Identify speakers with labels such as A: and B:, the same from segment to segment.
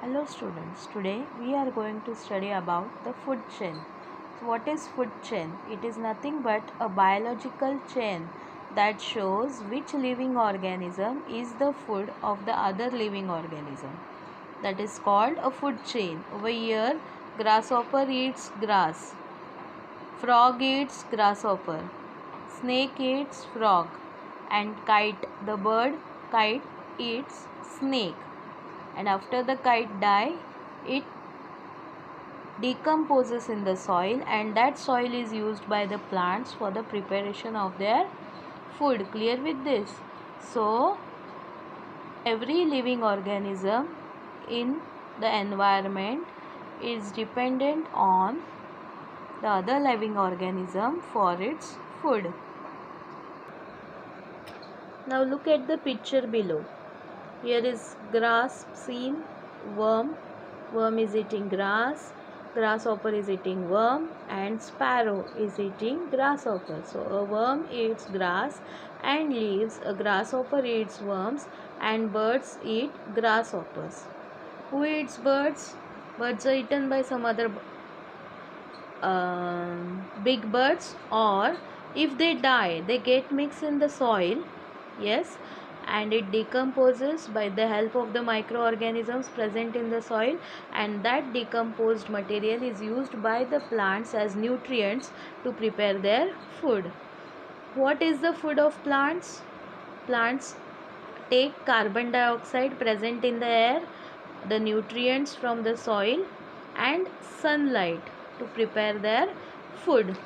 A: Hello students, today we are going to study about the food chain. So what is food chain? It is nothing but a biological chain that shows which living organism is the food of the other living organism. That is called a food chain. Over here, grasshopper eats grass, frog eats grasshopper, snake eats frog, and the bird kite eats snake, and after the kite die it decomposes in the soil, and that soil is used by the plants for the preparation of their food. Clear with this? So every living organism in the environment is dependent on the other living organism for its food. Now look at the picture below. Here is grass seen, worm. Worm is eating grass, grasshopper is eating worm, and sparrow is eating grasshopper. So a worm eats grass and leaves, a grasshopper eats worms, and birds eat grasshoppers. Who eats birds? Birds are eaten by some other big birds, or if they die they get mixed in the soil, yes, and it decomposes by the help of the microorganisms present in the soil, and that decomposed material is used by the plants as nutrients to prepare their food. What is the food of plants? Plants take carbon dioxide present in the air, the nutrients from the soil, and sunlight to prepare their food.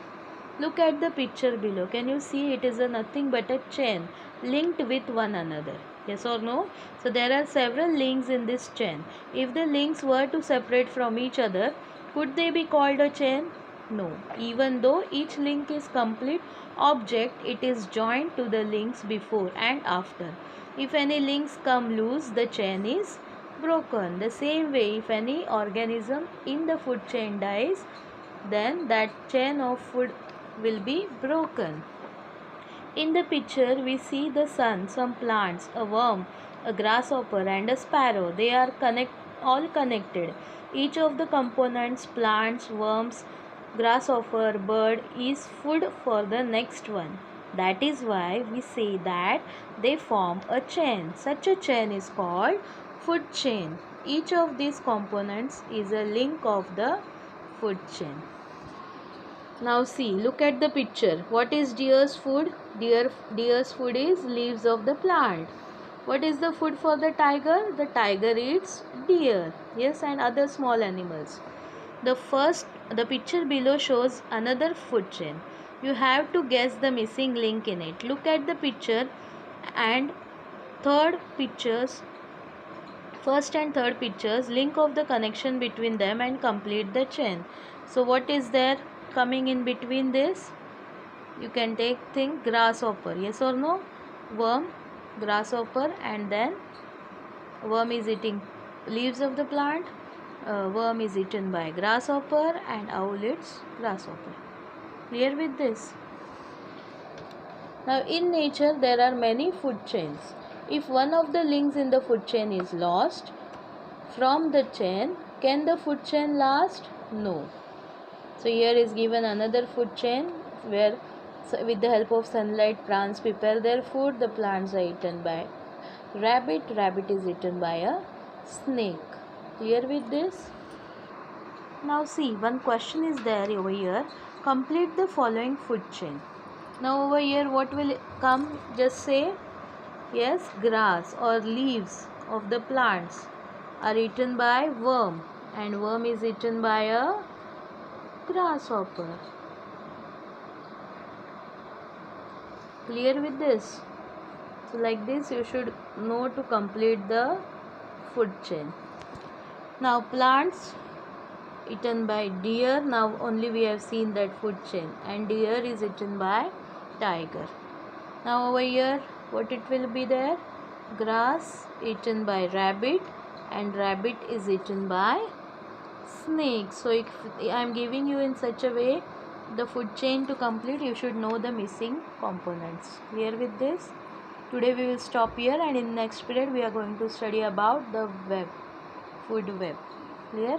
A: Look at the picture below. Can you see it is nothing but a chain linked with one another? Yes or no? So there are several links in this chain. If the links were to separate from each other, could they be called a chain? No. Even though each link is complete object, it is joined to the links before and after. If any links come loose, the chain is broken. The same way, if any organism in the food chain dies, then that chain of food will be broken. In the picture, we see the sun, some plants, a worm, a grasshopper, and a sparrow. They are all connected. Each of the components, plants, worms, grasshopper, bird, is food for the next one. That is why we say that they form a chain. Such a chain is called food chain. Each of these components is a link of the food chain. Now see, look at the picture. What is deer's food? Deer's food is leaves of the plant. What is the food for the tiger? The tiger eats deer, yes, and other small animals. The picture below shows another food chain. You have to guess the missing link in it. Look at the picture and third pictures, first and third pictures, link of the connection between them and complete the chain. So what is there coming in between this? You can think grasshopper, yes or no? Worm, grasshopper, and then worm is eating leaves of the plant, worm is eaten by grasshopper, and owl eats grasshopper. Clear with this? Now in nature there are many food chains. If one of the links in the food chain is lost from the chain, can the food chain last? No. So here is given another food chain where with the help of sunlight plants prepare their food. The plants are eaten by rabbit, rabbit is eaten by a snake. Clear with this? Now see, one question is there over here. Complete the following food chain. Now over here what will come? Just say yes, grass or leaves of the plants are eaten by worm, and worm is eaten by a grasshopper. Clear with this? So like this you should know to complete the food chain. Now plants eaten by deer. Now only we have seen that food chain, and deer is eaten by tiger. Now over here what it will be there? Grass eaten by rabbit, and rabbit is eaten by snake. So if I am giving you in such a way the food chain to complete, you should know the missing components. Clear with this? Today we will stop here, and in next period we are going to study about the web. food web. Clear?